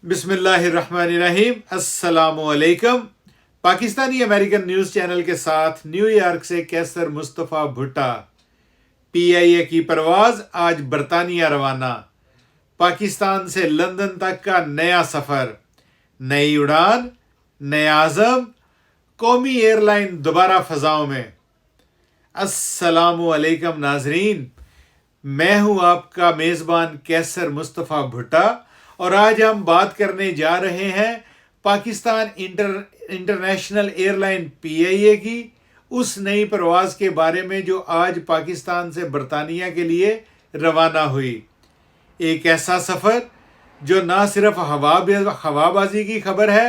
बिस्मिल्लाहिर्रहमानिर्रहीम। अस्सलामु अलैकुम। पाकिस्तानी अमेरिकन न्यूज़ चैनल के साथ न्यूयॉर्क से कैसर मुस्तफ़ा भुट्टा। PIA की परवाज़ आज बरतानिया रवाना। पाकिस्तान से लंदन तक का नया सफ़र, नई उड़ान, नया आज़म, कौमी एयरलाइन दोबारा फ़ज़ाओं में। अस्सलामु अलैकुम नाज़रीन, मैं हूँ आपका मेज़बान कैसर मुस्तफ़ा भुट्टा और आज हम बात करने जा रहे हैं पाकिस्तान इंटरनेशनल एयरलाइन PIA की उस नई परवाज़ के बारे में जो आज पाकिस्तान से बरतानिया के लिए रवाना हुई। एक ऐसा सफ़र जो ना सिर्फ हवाबाजी की खबर है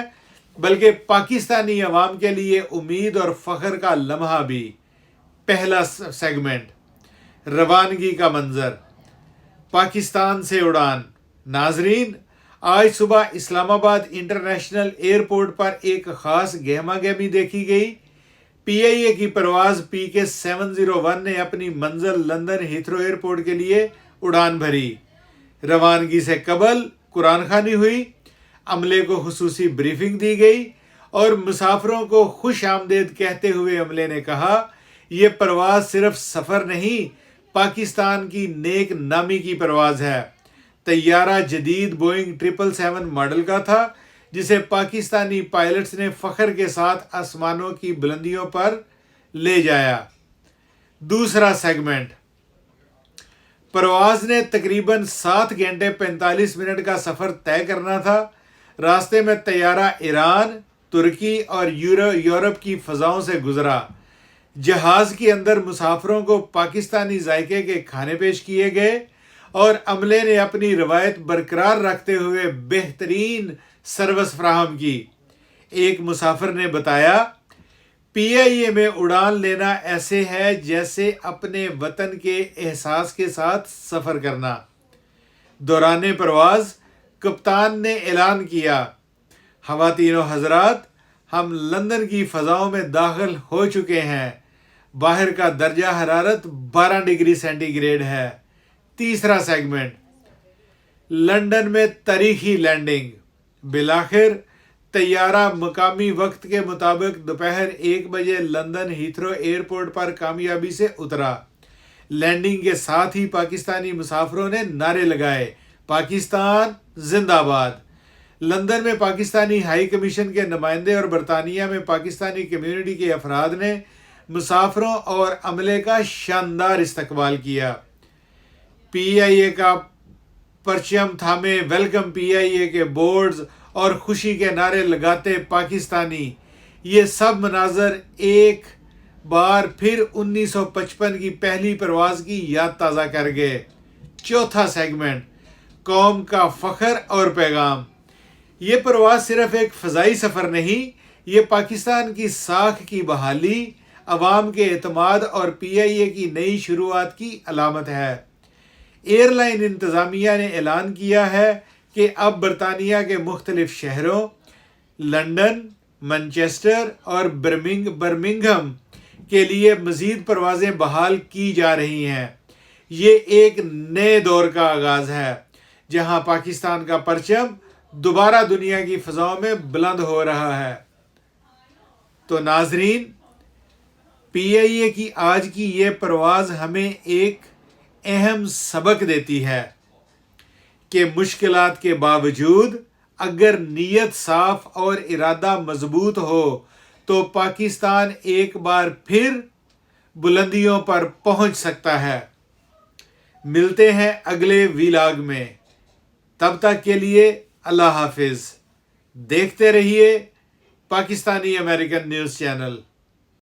बल्कि पाकिस्तानी अवाम के लिए उम्मीद और फ़ख्र का लम्हा भी। पहला सेगमेंट, रवानगी का मंजर, पाकिस्तान से उड़ान। नाजरीन, आज सुबह इस्लामाबाद इंटरनेशनल एयरपोर्ट पर एक ख़ास गहमा गहमी देखी गई। PIA की परवाज़ PK 701 ने अपनी मंजिल लंदन हीथ्रो एयरपोर्ट के लिए उड़ान भरी। रवानगी से कबल कुरान खानी हुई, अमले को खुसूसी ब्रीफिंग दी गई और मुसाफिरों को खुश आमदेद कहते हुए अमले ने कहा, ये परवाज़ सिर्फ सफ़र नहीं, पाकिस्तान की नेक नामी की परवाज़ है। तैयारा जदीद बोइंग 777 मॉडल का था जिसे पाकिस्तानी पायलट्स ने फ़ख्र के साथ आसमानों की बुलंदियों पर ले जाया। दूसरा सेगमेंट, परवाज़ ने तकरीबन 7 घंटे 45 मिनट का सफ़र तय करना था। रास्ते में तैयारा ईरान, तुर्की और यूरोप की फ़ज़ाओं से गुजरा। जहाज़ के अंदर मुसाफिरों को पाकिस्तानी जायके के खाने पेश किए गए और अमले ने अपनी रवायत बरकरार रखते हुए बेहतरीन सर्विस फराहम की। एक मुसाफिर ने बताया, PIA में उड़ान लेना ऐसे है जैसे अपने वतन के एहसास के साथ सफ़र करना। दौरान परवाज़ कप्तान ने ऐलान किया, ख़वातीनो हज़रात, हम लंदन की फ़ज़ाओं में दाखिल हो चुके हैं। बाहर का दर्जा हरारत 12 डिग्री सेंटीग्रेड है। तीसरा सेगमेंट, लंदन में तारीखी लैंडिंग। बिलाखिर तैयारा मकामी वक्त के मुताबिक दोपहर 1 बजे लंदन हीथ्रो एयरपोर्ट पर कामयाबी से उतरा। लैंडिंग के साथ ही पाकिस्तानी मुसाफिरों ने नारे लगाए, पाकिस्तान जिंदाबाद। लंदन में पाकिस्तानी हाई कमीशन के नुमाइंदे और बरतानिया में पाकिस्तानी कम्युनिटी के अफराद ने मुसाफिरों और अमले का शानदार इस्तकबाल किया। PIA का परचम थामे वेलकम PIA के बोर्ड्स और खुशी के नारे लगाते पाकिस्तानी, ये सब मनाजर एक बार फिर 1955 की पहली परवाज़ की याद ताज़ा कर गए। चौथा सेगमेंट, कौम का फ़ख्र और पैगाम। ये परवाज़ सिर्फ एक फ़ज़ाई सफ़र नहीं, ये पाकिस्तान की साख की बहाली, अवाम के एतमाद और PIA की नई शुरुआत की अलामत है। एयरलाइन इंतज़ामिया ने ऐलान किया है कि अब बरतानिया के मुख्तलिफ शहरों लंदन, मैनचेस्टर और बर्मिंघम के लिए मज़ीद परवाज़ें बहाल की जा रही हैं। ये एक नए दौर का आगाज़ है जहां पाकिस्तान का परचम दोबारा दुनिया की फ़ज़ाओं में बुलंद हो रहा है। तो नाजरीन, PIA की आज की ये परवाज़ हमें एक अहम सबक देती है कि मुश्किलात के बावजूद अगर नीयत साफ और इरादा मजबूत हो तो पाकिस्तान एक बार फिर बुलंदियों पर पहुंच सकता है। मिलते हैं अगले व्लॉग में, तब तक के लिए अल्लाह हाफिज़। देखते रहिए पाकिस्तानी अमेरिकन न्यूज़ चैनल।